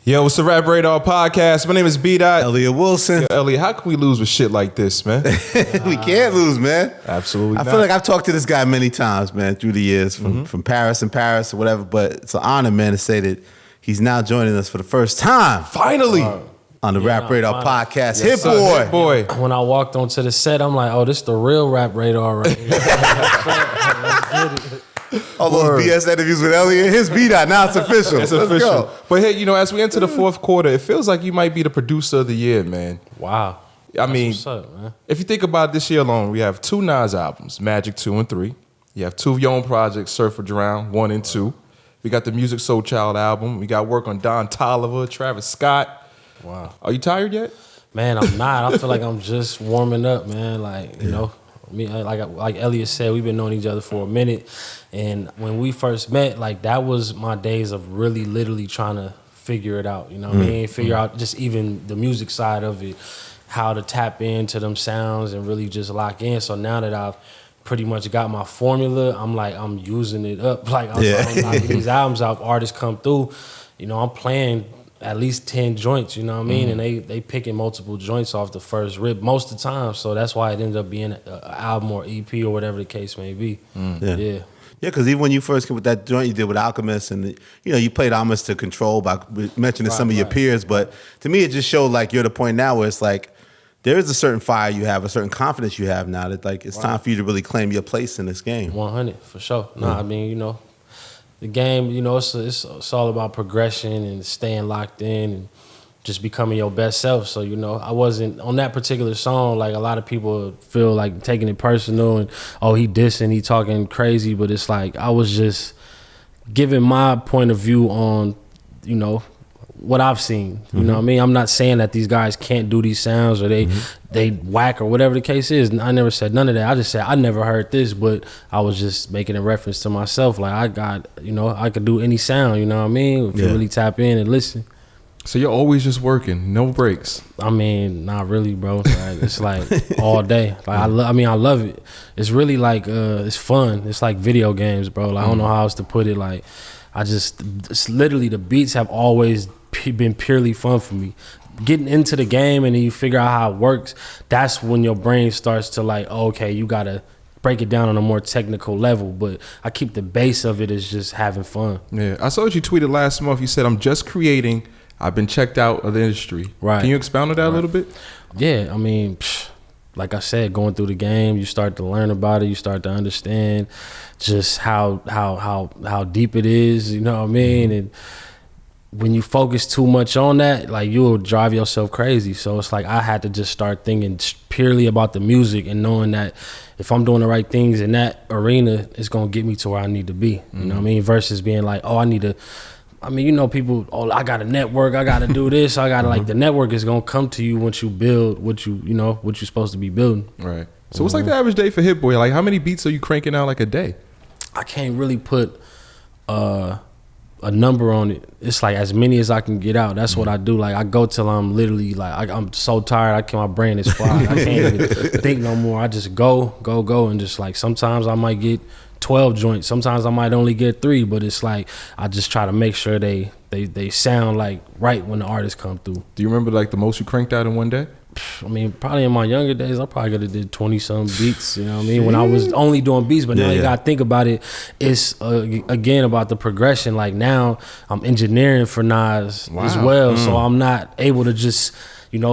Yo, it's the Rap Radar Podcast. My name is B-Dot. Elliot Wilson. Yo, Elliot, how can we lose with shit like this, man? We can't lose, man. Absolutely I not. feel like I've talked to this guy many times, man, through the years, from Paris or whatever, but it's an honor, man, to say that he's now joining us for the first time. Finally. On the Rap Radar Podcast. Yes, Hit boy. When I walked onto the set, I'm like, oh, this the real Rap Radar right here. Let's get it. All those BS interviews with Elliot. His B-Dot, now it's official. It's Let's official. go. But hey, as we enter the fourth quarter, it feels like you might be the producer of the year, man. Wow. I mean, what's up, man. if you think about this year alone, we have 2 Nas albums, Magic 2 and 3. You have 2 of your own projects, Surf or Drown, 1 and 2. We got the Music Soul Child album. We got work on Don Toliver, Travis Scott. Wow. Are you tired yet? Man, I'm not. I feel like I'm just warming up, man. Like, you know, me, like Elliot said, we've been knowing each other for a minute. And when we first met, like, that was my days of really literally trying to figure it out, you know what I mean? Figure out just even the music side of it, how to tap into them sounds and really just lock in. So now that I've pretty much got my formula, I'm using it up. Like, I'm knocking these albums out, artists come through, you know, I'm playing at least 10 joints, you know what I mean? And they picking multiple joints off the first rip most of the time. So that's why it ended up being an album or EP or whatever the case may be. Yeah. Yeah, because even when you first came with that joint you did with Alchemist, and you played homage to Control by mentioning some of your peers, but to me it just showed like you're at the point now where it's like there is a certain fire you have, a certain confidence you have now that like it's time for you to really claim your place in this game. 100 for sure. I mean, the game, it's all about progression and staying locked in and just becoming your best self. So, I wasn't on that particular song. Like, a lot of people feel like taking it personal and, oh, he dissing, he talking crazy. But it's like, I was just giving my point of view on, what I've seen. You know what I mean? I'm not saying that these guys can't do these sounds or they whack or whatever the case is. I never said none of that. I just said I never heard this, but I was just making a reference to myself. Like, I got, I could do any sound, you know what I mean? If you really tap in and listen. So you're always just working, no breaks. I mean, not really, bro. Like, it's like all day. Like, I love it. It's really like it's fun. It's like video games, bro. Like, I don't know how else to put it. Like, it's literally the beats have always been purely fun for me. Getting into the game and then you figure out how it works, that's when your brain starts to like, oh, okay, you gotta break it down on a more technical level. But I keep the base of it as just having fun. Yeah, I saw what you tweeted last month. You said, I'm just creating. I've been checked out of the industry. Right. Can you expound on that a little bit? Yeah, I mean, like I said, going through the game, you start to learn about it. You start to understand just how deep it is. You know what I mean? And when you focus too much on that, like, you'll drive yourself crazy. So it's like I had to just start thinking purely about the music and knowing that if I'm doing the right things in that arena, it's gonna get me to where I need to be. You know what I mean? Versus being like, oh, people, oh, I got a network, I gotta do this, I gotta like, the network is gonna come to you once you build what you're supposed to be building. Right. So what's like the average day for Hit Boy? Like, how many beats are you cranking out like a day? I can't really put a number on it. It's like as many as I can get out. That's what I do. Like, I go till I'm literally like, I'm so tired. My brain is fried. I can't even think no more. I just go, and just like, sometimes I might get 12 joints. Sometimes I might only get 3, but it's like, I just try to make sure they sound like right when the artists come through. Do you remember like the most you cranked out in one day? I mean, probably in my younger days, I probably could have did 20-some beats, you know what I mean? When I was only doing beats, but now you gotta think about it. It's, again, about the progression. Like, now I'm engineering for Nas as well, so I'm not able to just,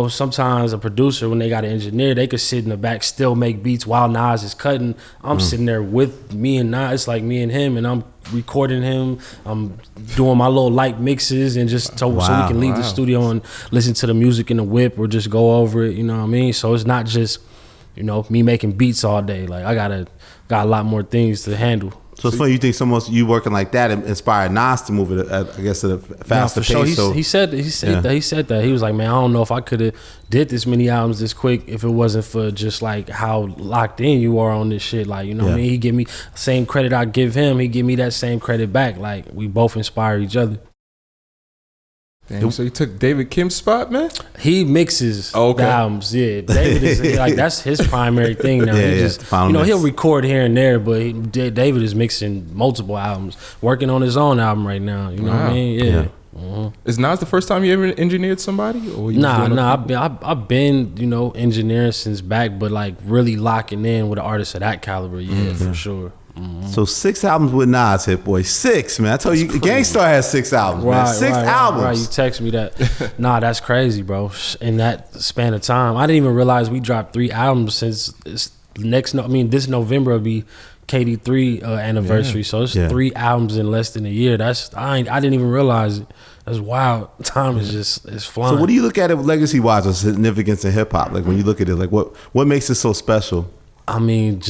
sometimes a producer, when they got an engineer, they could sit in the back, still make beats while Nas is cutting. I'm sitting there with me and Nas. It's like me and him, and I'm recording him. I'm doing my little light mixes and just so we can leave the studio and listen to the music in the whip or just go over it, you know what I mean? So it's not just, me making beats all day. Like, I got a lot more things to handle. So it's funny you think you working like that inspired Nas to move it, I guess, at a faster pace. Sure. He said that. He was like, man, I don't know if I could have did this many albums this quick if it wasn't for just like how locked in you are on this shit. Like, what I mean? He give me the same credit I give him. He give me that same credit back. Like, we both inspire each other. Damn, so you took David Kim's spot, man? He mixes the albums. Yeah, David is like, that's his primary thing now. He just, he'll record here and there, but David is mixing multiple albums, working on his own album right now. You know what I mean? Is Nas the first time you ever engineered somebody? Or you I've been engineering since back, but like really locking in with an artist of that caliber, for sure. So 6 albums with Nas, Hit Boy. 6, man. I told you, Gangstar has 6 albums, man. 6 albums. Right, you text me that. Nah, that's crazy, bro. In that span of time, I didn't even realize we dropped 3 albums since this November will be KD3 anniversary. So it's 3 albums in less than a year. I didn't even realize it. That's wild. Time is it's flying. So what do you look at it legacy-wise or significance in hip-hop? Like when you look at it, like what makes it so special? I mean,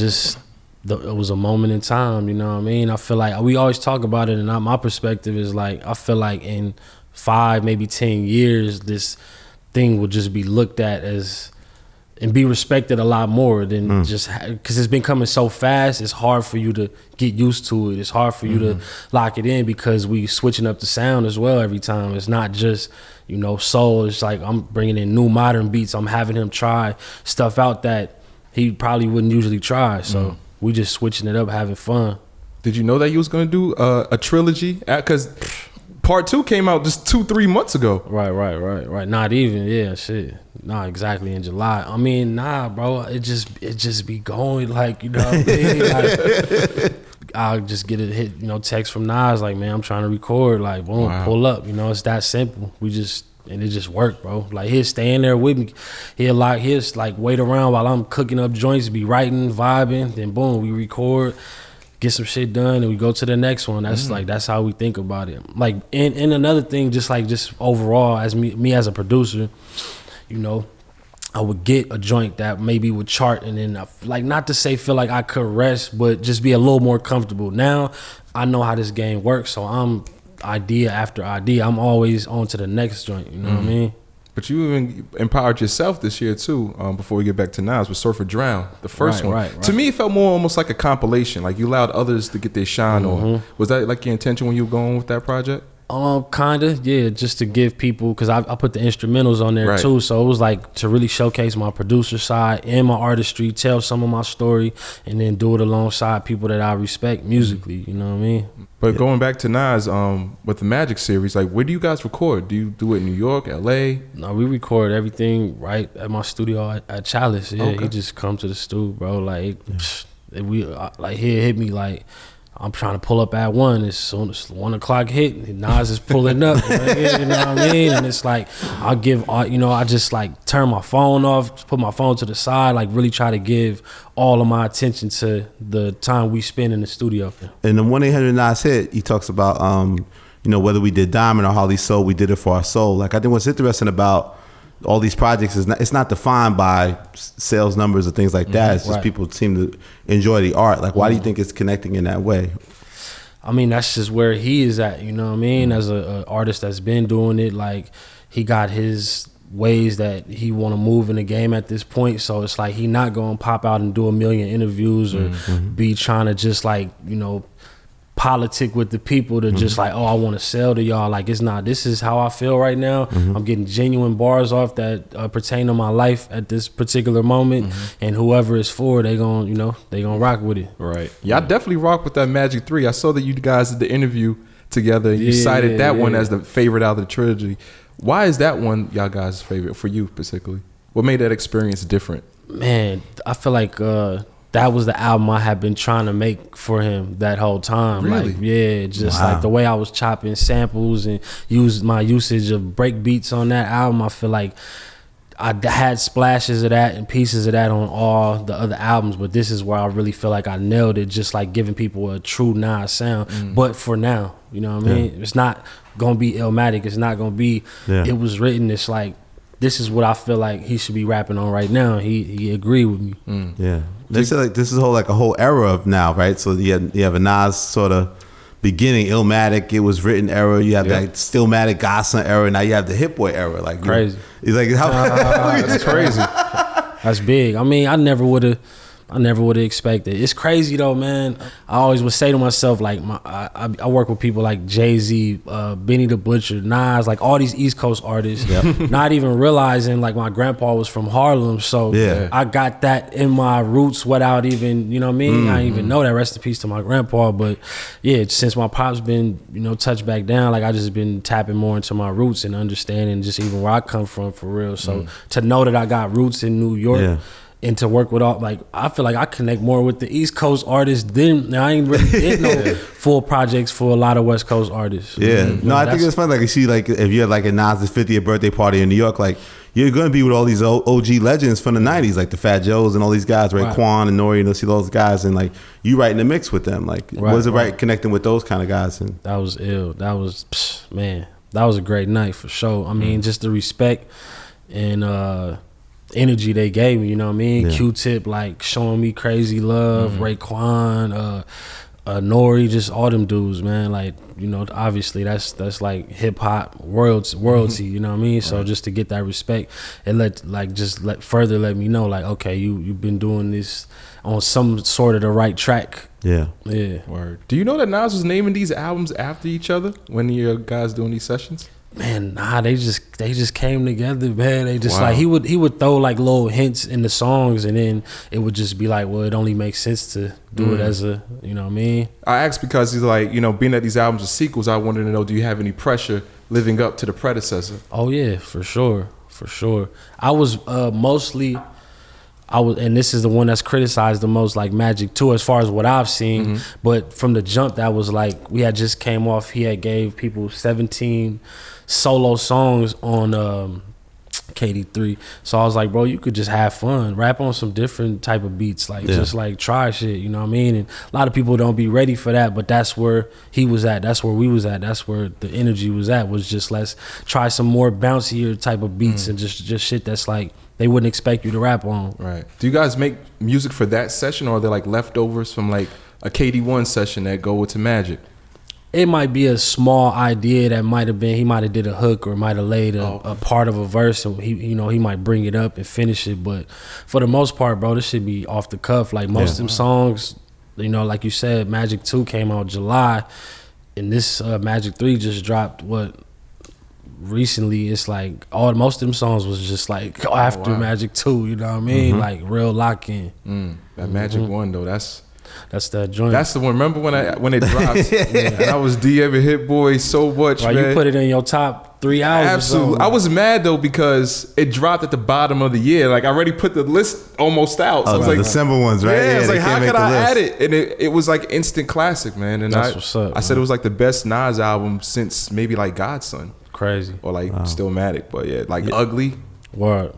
it was a moment in time, you know what I mean? I feel like we always talk about it, and my perspective is like, I feel like in 5, maybe 10 years, this thing will just be looked at as and be respected a lot more than just because it's been coming so fast. It's hard for you to get used to it. It's hard for you to lock it in because we switching up the sound as well every time. It's not just soul. It's like I'm bringing in new modern beats. I'm having him try stuff out that he probably wouldn't usually try. So. We just switching it up, having fun. Did you know that you was gonna do a trilogy? Because part 2 came out just 2-3 months ago. Right. Not even, shit. Nah, exactly in July. I mean, nah, bro. It just be going like, what I mean? Like, I'll just get a hit, text from Nas like, man, I'm trying to record. Like, boom, pull up. It's that simple. And it just worked, bro. Like he'll stay in there with me. He'll wait around while I'm cooking up joints, be writing, vibing. Then boom, we record, get some shit done, and we go to the next one. That's how we think about it. Like and another thing, just overall, as me as a producer, I would get a joint that maybe would chart, and then not to say feel like I could rest, but just be a little more comfortable. Now I know how this game works, so I'm idea after idea. I'm always on to the next joint. You know what I mean? But you even empowered yourself this year too. Before we get back to Nas, with Surfer Drown, the first one. Right. To me, it felt more almost like a compilation. Like you allowed others to get their shine on. Was that like your intention when you were going with that project? Kinda, yeah. Just to give people, because I put the instrumentals on there too, so it was like to really showcase my producer side and my artistry, tell some of my story, and then do it alongside people that I respect musically. You know what I mean? But going back to Nas, with the Magic series, like where do you guys record? Do you do it in New York, LA? No, we record everything right at my studio at Chalice. Yeah, he just come to the studio, bro. Like he'll hit me like, I'm trying to pull up at 1. As soon as 1 o'clock hit, Nas is pulling up. You know what I mean? And it's like, I just like turn my phone off, put my phone to the side, like really try to give all of my attention to the time we spend in the studio. In the 1-800 Nas hit, he talks about, whether we did Diamond or Holly Soul, we did it for our soul. Like I think what's interesting about all these projects it's not defined by sales numbers or things like that. It's just people seem to enjoy the art. Like, why do you think it's connecting in that way? I mean, that's just where he is at, you know what I mean? As an artist that's been doing it, like he got his ways that he want to move in the game at this point. So it's like he not going to pop out and do a million interviews or be trying to just like, politic with the people to just like, oh, I want to sell to y'all. Like, it's not. This is how I feel right now. I'm getting genuine bars off that pertain to my life at this particular moment, and whoever it's for, they gonna rock with it. Right. Yeah, I definitely rock with that Magic 3. I saw that you guys did the interview together. You cited that one as the favorite out of the trilogy. Why is that one y'all guys' favorite for you particularly? What made that experience different? Man, I feel like that was the album I had been trying to make for him that whole time. Really? Like, like the way I was chopping samples and my usage of break beats on that album. I feel like I had splashes of that and pieces of that on all the other albums, but this is where I really feel like I nailed it, just like giving people a true Nas sound. But for now, you know what I mean? It's not gonna be Illmatic. It's not gonna be, it was written. It's like, this is what I feel like he should be rapping on right now. He agreed with me. Yeah. They say like this is a whole era of now, right? So you have a Nas sort of beginning, Illmatic, it was written era. You have that Stillmatic, Godson era. Now you have the Hit Boy era. Like crazy. It's like that's crazy. That's big. I mean, I never would have. I never would have expected. It's crazy though, man. I always would say to myself, like, I work with people like Jay-Z, Benny the Butcher, Nas, like all these East Coast artists. Not even realizing, like, my grandpa was from Harlem, so I got that in my roots without even, you know what I mean? I didn't even know that. Rest in peace to my grandpa. But yeah, since my pop's been, you know, touched back down, like, I just been tapping more into my roots and understanding just even where I come from for real. So to know that I got roots in New York. And to work with all, like, I feel like I connect more with the East Coast artists than I ain't really did no full projects for a lot of West Coast artists. Yeah, no, I think it's fun. Like, you see, like, if you're like a Nas' 50th birthday party in New York, like, you're gonna be with all these OG legends from the '90s, like the Fat Joes and all these guys, right? Quan and Nori, and you'll see those guys, and like you right in the mix with them. Like, was it right connecting with those kind of guys? And that was ill. That was man. That was a great night for sure. I mean, just the respect and energy they gave me, you know what I mean? Q-Tip, like, showing me crazy love, Raekwon, Nori, just all them dudes, man. Like, you know, obviously that's like hip hop royalty, you know what I mean? So just to get that respect, it let let me know, like, okay, you've been doing this on some sort of the right track. Yeah. Word. Do you know that Nas was naming these albums after each other when you guys doing these sessions? Man, nah, they just came together, man. They just like he would throw like little hints in the songs, and then it would just be like, well, it only makes sense to do it as a, you know what I mean? I asked because he's like, you know, being that these albums are sequels, I wanted to know, do you have any pressure living up to the predecessor? Oh yeah, for sure. I was and this is the one that's criticized the most, like Magic 2, as far as what I've seen. But from the jump, that was like, we had just came off, he had gave people 17 solo songs on KD3. So I was like, bro, you could just have fun, rap on some different type of beats, like just like try shit, you know what I mean? And a lot of people don't be ready for that, but that's where he was at, that's where we was at, that's where the energy was at, was just let's try some more bouncier type of beats and just shit that's like they wouldn't expect you to rap on. Right. Do you guys make music for that session, or are there like leftovers from like a KD1 session that go into Magic? It might be a small idea that might have been, he might have did a hook or might have laid a part of a verse, and he might bring it up and finish it. But for the most part, bro, this should be off the cuff. Like most of them songs, you know, like you said, Magic 2 came out July, and this Magic 3 just dropped recently. It's like most of them songs was just like after Magic 2, you know what I mean? Like real lock in. That Magic 1 though, that's that joint. That's the one. Remember when it dropped? And I was DMing Hit Boy so much, man. You put it in your top 3 hours. Absolutely. I was mad though because it dropped at the bottom of the year. Like I already put the list almost out. So I was like, December ones, right? Yeah, it's like, how could I add it? And it was like instant classic, man. And that's what's up, I said it was like the best Nas album since maybe like Godson. Crazy. Or like Stillmatic. But yeah, like Ugly. Word.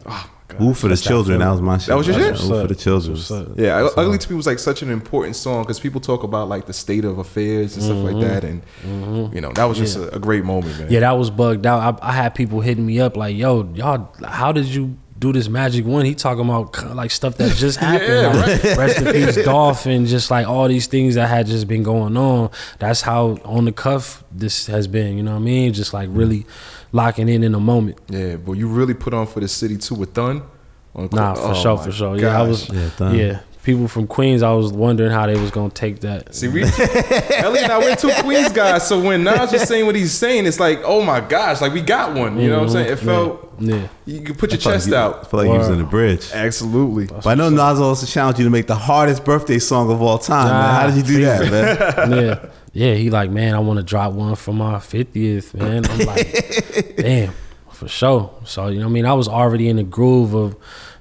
Woo for the Children, that was my shit. That was your shit? Woo for the Children. Yeah, Ugly to me was like such an important song because people talk about like the state of affairs and stuff like that, and you know, that was just a great moment, man. Yeah, that was bugged out. I had people hitting me up like, yo, y'all, how did you do this Magic 1? He talking about like stuff that just happened. Like, rest in peace, Dolph, and just like all these things that had just been going on. That's how on the cuff this has been, you know what I mean? Just like really locking in a moment. Yeah, but you really put on for the city too with Thun. Nah, for sure. Yeah, I was. Yeah, people from Queens, I was wondering how they was gonna take that. See, Ellie and I, we're two Queens guys, so when Nas was saying what he's saying, it's like, oh my gosh, like we got one. You know what I'm saying? It felt, you could put your chest out. I feel like he was in the bridge. Absolutely. But I know Nas also challenged you to make the hardest birthday song of all time, man. How did you do that, man? Yeah, he like, man, I want to drop one for my 50th, man. I'm like, damn, for sure. So, you know what I mean? I was already in the groove of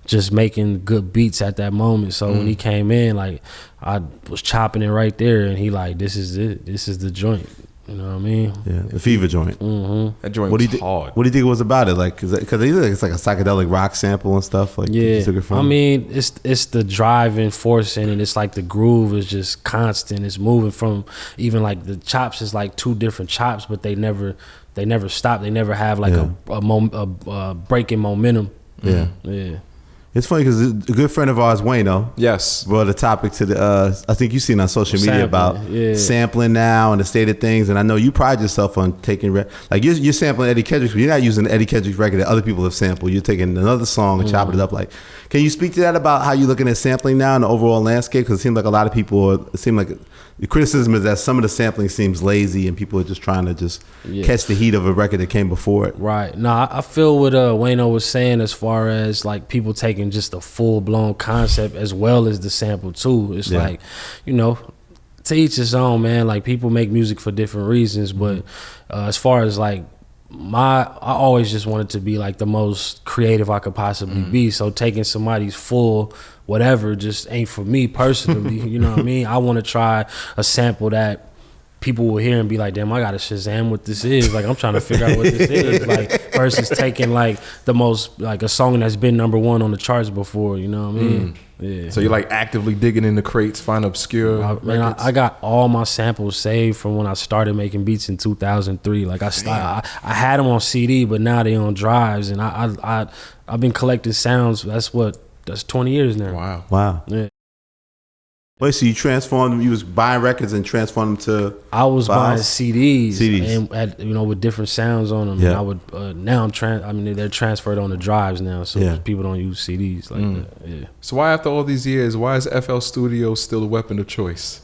just making good beats at that moment. So when he came in, like, I was chopping it right there, and he like, this is it. This is the joint. You know what I mean? Yeah, the Fever joint. That joint was hard. What do you think it was about it? Like, because it's like a psychedelic rock sample and stuff. Like, yeah, you took it from? I mean, it's the driving force in it. It's like the groove is just constant. It's moving from, even like the chops is like 2 different chops, but they never stop. They never have like a break in momentum. Yeah. It's funny because a good friend of ours, Wayno, Yes. brought a topic to the. I think you've seen on social media about sampling now and the state of things. And I know you pride yourself on taking like you're sampling Eddie Kendrick's, but you're not using Eddie Kendrick's record that other people have sampled. You're taking another song and chopping it up. Like, can you speak to that about how you're looking at sampling now in the overall landscape? Because it seems like a lot of people. It seems like the criticism is that some of the sampling seems lazy and people are just trying to just catch the heat of a record that came before it. Right. No, I feel what Wayno was saying as far as like people taking just a full blown concept as well as the sample too. It's like, you know, to each his own, man. Like people make music for different reasons, but as far as like I always just wanted to be like the most creative I could possibly be. So taking somebody's full whatever just ain't for me personally. You know what I mean? I want to try a sample that people will hear and be like, damn, I gotta Shazam what this is. Like I'm trying to figure out what this is. Like versus taking like the most like a song that's been #1 on the charts before. You know what I mean? Yeah. So you're like actively digging in the crates, find obscure records? I got all my samples saved from when I started making beats in 2003. Like I had them on CD, but now they on drives, and I've been collecting sounds. That's 20 years now. Wow. Yeah. Wait, so you transformed them? You was buying records and transformed them to? I was buying files? CDs and had, you know, with different sounds on them. Yeah. And I would now they're transferred on the drives now, so people don't use CDs like that. Yeah. So why after all these years, why is FL Studio still a weapon of choice?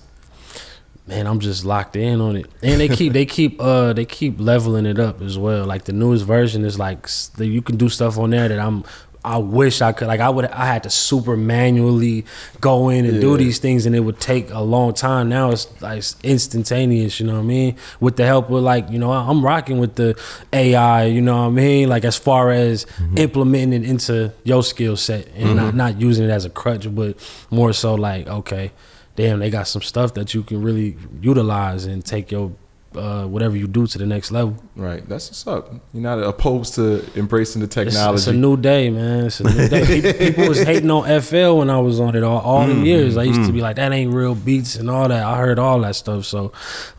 Man, I'm just locked in on it, and they keep leveling it up as well. Like the newest version is like you can do stuff on there that I wish I could. Like I had to super manually go in and do these things, and it would take a long time. Now it's like instantaneous, you know what I mean? With the help of like, you know, I'm rocking with the AI, you know what I mean? Like as far as implementing it into your skill set and not using it as a crutch, but more so like, okay, damn, they got some stuff that you can really utilize and take your whatever you do to the next level. Right, that's what's up. You're not opposed to embracing the technology. It's a new day, man. It's a new day. People was hating on FL when I was on it all them years. I used to be like, that ain't real beats and all that. I heard all that stuff. So,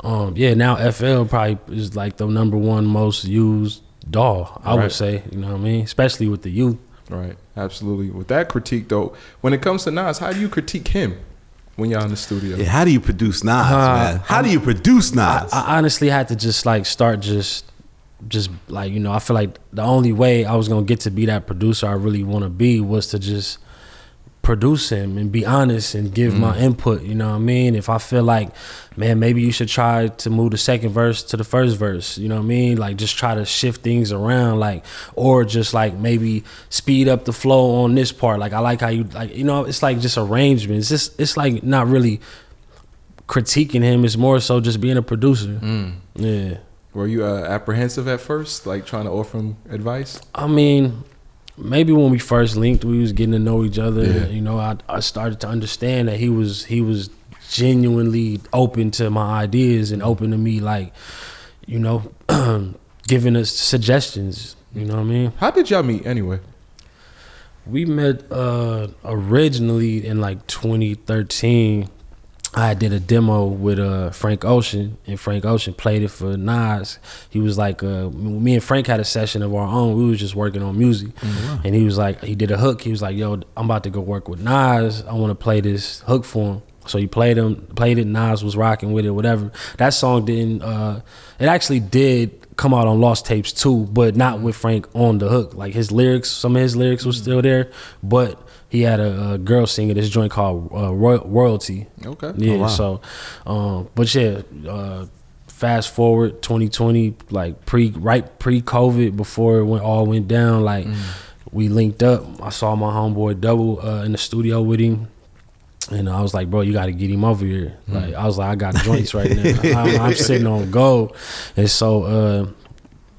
now FL probably is like the #1 most used DAW, I would say. You know what I mean? Especially with the youth. Right, absolutely. With that critique, though, when it comes to Nas, how do you critique him when y'all in the studio? Yeah, how do you produce Nas, man? How do you produce Nas? I honestly had to just like start just like, you know, I feel like the only way I was gonna get to be that producer I really want to be was to just produce him and be honest and give my input. You know what I mean? If I feel like, man, maybe you should try to move the second verse to the first verse, you know what I mean? Like just try to shift things around, like, or just like maybe speed up the flow on this part. Like I like how you, like, you know, it's like just arrangements. It's like not really critiquing him. It's more so just being a producer. Yeah. Were you apprehensive at first, like trying to offer him advice? I mean, maybe when we first linked, we was getting to know each other. Yeah. You know, I started to understand that he was genuinely open to my ideas and open to me, like, you know, giving us suggestions. You know what I mean? How did y'all meet anyway? We met originally in like 2013. I did a demo with Frank Ocean, and Frank Ocean played it for Nas. He was like, me and Frank had a session of our own. We was just working on music. And he was like, he did a hook. He was like, yo, I'm about to go work with Nas. I want to play this hook for him. So he played it. Nas was rocking with it, whatever. That song didn't, it actually did come out on Lost Tapes too, but not with Frank on the hook. Like his lyrics, some of his lyrics was still there, but he had a girl singing this joint called Royalty. Okay. Yeah. Oh, wow. So, but yeah, fast forward 2020, like pre-COVID, before it all went down. Like we linked up. I saw my homeboy Double in the studio with him, and I was like, bro, you got to get him over here. Like I was like, I got joints right now. I'm sitting on gold, and so.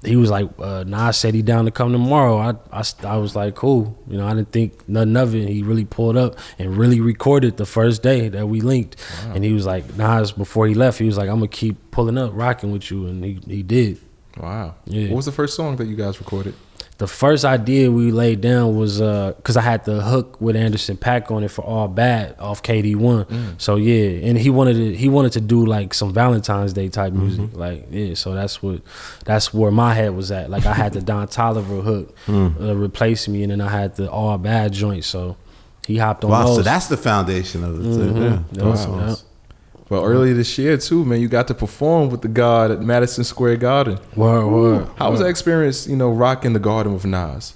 He was like, Nas said he down to come tomorrow. I was like, cool. You know, I didn't think nothing of it. He really pulled up and really recorded the first day that we linked. Wow. And he was like, Nas, before he left, he was like, I'm going to keep pulling up, rocking with you. And he did. Wow. Yeah. What was the first song that you guys recorded? the first idea we laid down was because I had the hook with Anderson .Paak on it for All Bad off KD1. So yeah, and he wanted to do like some Valentine's Day type music, like yeah. So that's where my head was at. Like I had the Don Toliver hook replace me, and then I had the All Bad joint. So he hopped on those. So that's the foundation of it. Wow. Well, earlier this year too, man, you got to perform with the God at Madison Square Garden. Word. How was that experience, rocking the Garden with Nas?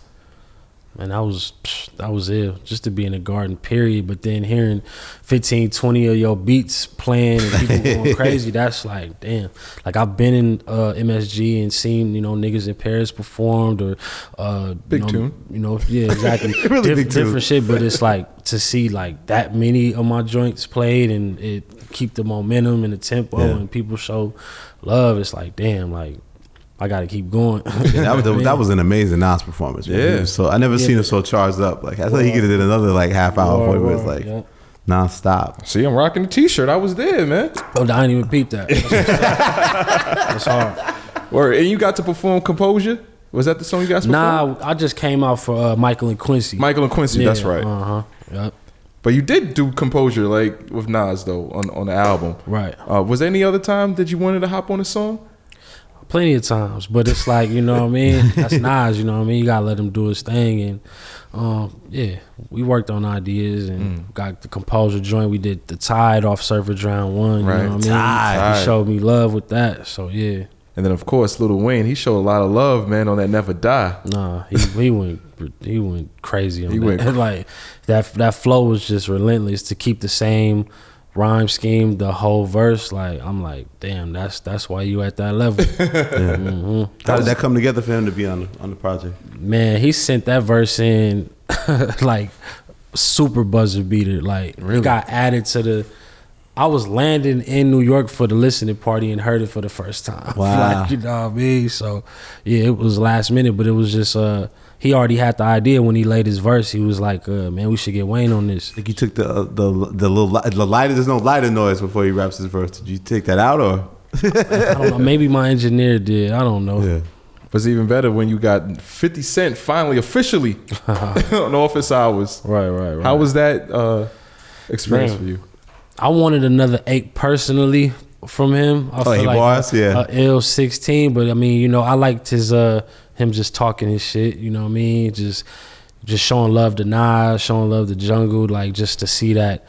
Man, that was ill, just to be in the Garden, period. But then hearing 15, 20 of your beats playing and people going crazy, that's like, damn. Like I've been in MSG and seen, niggas in Paris performed or big tune. Yeah, exactly. Really different shit, but it's like to see like that many of my joints played and it keep the momentum and the tempo and people show love. It's like, damn, like I gotta keep going. That was an amazing Nas performance. Man. Yeah. So I never seen him so charged up. Like I thought he could have did another like half hour for it. It's like non-stop. See, I'm rocking the T-shirt. I was there, man. Oh, I didn't even peep that. That's hard. Word. And you got to perform Composure? Was that the song you guys performed? Nah, I just came out for Michael and Quincy. That's right. Yep. But you did do Composure like with Nas though on the album. Right. Was there any other time that you wanted to hop on a song? Plenty of times, but it's like, you know what I mean? That's Nas, you know what I mean? You gotta let him do his thing. And yeah, we worked on ideas and got the Composure joint. We did the Tide off Surfer Drown 1, you know what I mean? Tide. He showed me love with that, so yeah. And then of course Lil Wayne, he showed a lot of love, man, on that Never Die. Nah, he went crazy on that. Like that flow was just relentless to keep the same rhyme scheme, the whole verse. Like I'm like, damn, that's why you at that level. How did that come together for him to be on the project? Man, he sent that verse in like super buzzer beater. Like really? It got added to the. I was landing in New York for the listening party and heard it for the first time. Wow. Like, you know what I mean? So yeah, it was last minute, but it was just he already had the idea when he laid his verse. He was like, man, we should get Wayne on this. I think you took the little lighter. There's no lighter noise before he raps his verse. Did you take that out or? I don't know. Maybe my engineer did. I don't know. Yeah. It was even better when you got 50 Cent finally officially on office hours. Right. How was that experience for you? I wanted another 8 personally from him. I feel like Ill 16, but I mean, I liked his him just talking his shit, you know what I mean? Just showing love to Nas, showing love to Jungle, like just to see that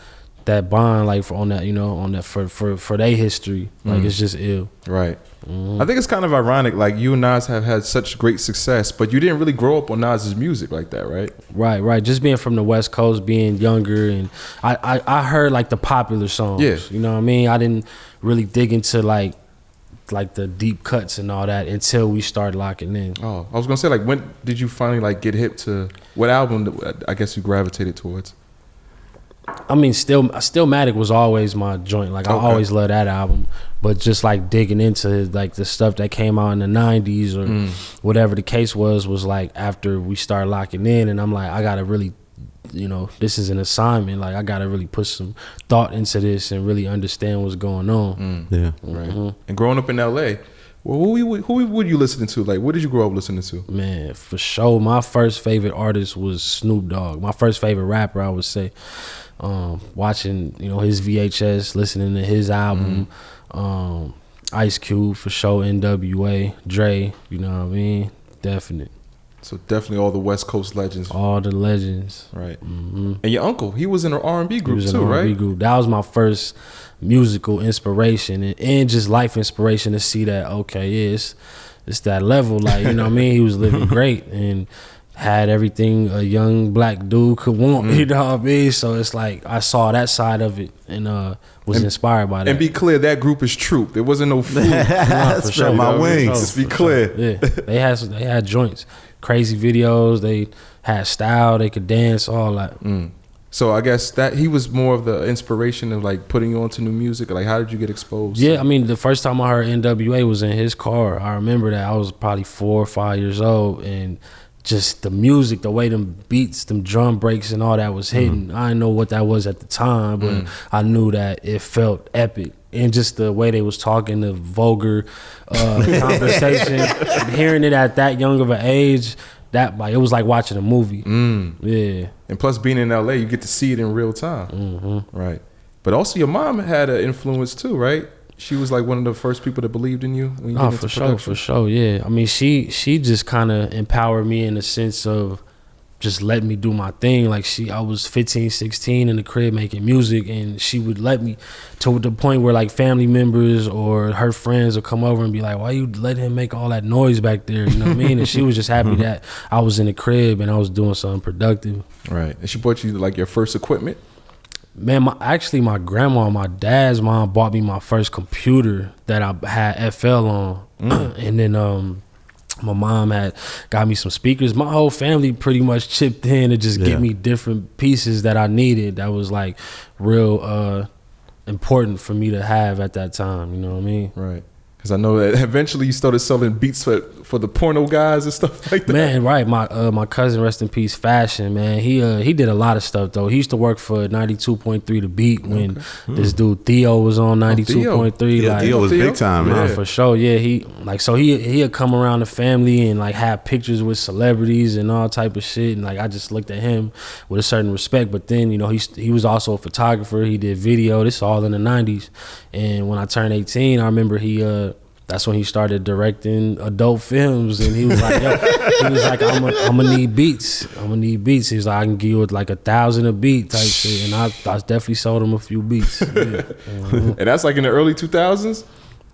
bond, like on that for their history, like it's just ill. Right. I think it's kind of ironic, like you and Nas have had such great success, but you didn't really grow up on Nas's music like that, right? Right. Just being from the West Coast, being younger, and I heard like the popular songs. Yeah. You know what I mean? I didn't really dig into like the deep cuts and all that until we started locking in. Oh, I was gonna say, like, when did you finally like get hip to what album? I guess you gravitated towards. I mean, Stillmatic was always my joint. Like I always loved that album, but just like digging into like the stuff that came out in the 90s or whatever the case was like after we started locking in, and I'm like, I gotta really, this is an assignment. Like I gotta really put some thought into this and really understand what's going on. Yeah, right. And growing up in LA, well, who would you listen to? Like, what did you grow up listening to? Man, for sure, my first favorite artist was Snoop Dogg. My first favorite rapper, I would say. Watching his VHS, listening to his album, Ice Cube for sure, NWA, Dre, you know what I mean? Definite. So definitely all the West Coast legends. All the legends. Right. And your uncle, he was in an R&B group too, right? R&B group. That was my first musical inspiration and just life inspiration to see that, okay, yeah, it's that level. Like, you know what I mean? He was living great and had everything a young black dude could want, you know what I mean? So it's like I saw that side of it and was inspired by that. And be clear, that group is Troop. There wasn't no food. For sure. My wings. Just be clear. Sure. Yeah, they had joints, crazy videos. They had style. They could dance, all that. So I guess that he was more of the inspiration of like putting you onto new music. Like, how did you get exposed? Yeah, I mean, the first time I heard NWA was in his car. I remember that. I was probably 4 or 5 years old, and just the music, the way them beats, them drum breaks and all that was hitting. I didn't know what that was at the time, but I knew that it felt epic. And just the way they was talking, the vulgar conversation, hearing it at that young of an age, that, like, it was like watching a movie. Yeah. And plus, being in LA, you get to see it in real time. Right. But also, your mom had an influence too, right? She was like one of the first people that believed in you when you got into production. For sure, yeah. I mean, she just kind of empowered me in the sense of just letting me do my thing. Like, I was 15, 16 in the crib making music, and she would let me, to the point where like family members or her friends would come over and be like, why you let him make all that noise back there? You know what I mean? And she was just happy that I was in the crib and I was doing something productive. Right. And she bought you like your first equipment? Man, my grandma, my dad's mom bought me my first computer that I had FL on. And then my mom had got me some speakers. My whole family pretty much chipped in to just get me different pieces that I needed that was like real important for me to have at that time. You know what I mean? Right. Because I know that eventually you started selling beats for the porno guys and stuff like that. Man, right. My cousin, rest in peace, Fashion, man. He did a lot of stuff though. He used to work for 92.3 The Beat when this dude Theo was on 92.3. Yeah, like, Theo was big time, man. For sure. Yeah, he'd come around the family and like have pictures with celebrities and all type of shit. And like I just looked at him with a certain respect. But then, you know, he was also a photographer. He did video. This all in the 90s. And when I turned 18, I remember that's when he started directing adult films, and he was like, I'm gonna need beats. He was like, I can give you like 1,000 a beat type shit, and I definitely sold him a few beats. Yeah. And that's like in the early 2000s?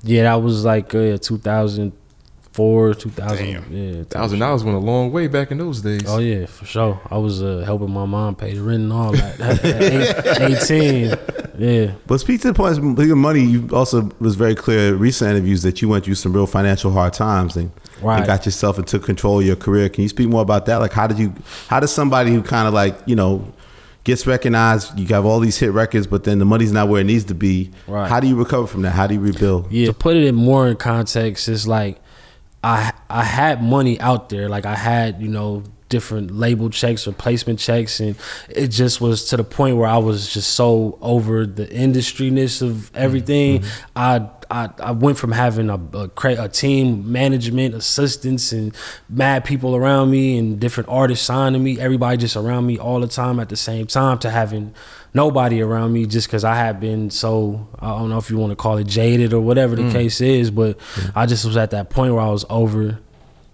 Yeah, that was like 2004, 2000. Damn. Yeah, $1,000 went a long way back in those days. Oh yeah, for sure. I was helping my mom pay the rent and all that. At 18. Yeah. But speak to the point of your money, you also was very clear in recent interviews that you went through some real financial hard times and got yourself and took control of your career. Can you speak more about that? Like, how does somebody who kind of like, you know, gets recognized, you have all these hit records, but then the money's not where it needs to be. Right. How do you recover from that? How do you rebuild? Yeah. To put it in more in context, it's like I had money out there. Like I had, you know, different label checks or placement checks, and it just was to the point where I was just so over the industry-ness of everything. I went from having a team, management, assistants, and mad people around me and different artists signing me, everybody just around me all the time at the same time, to having nobody around me just because I had been so, I don't know if you want to call it jaded or whatever the case is, but I just was at that point where I was over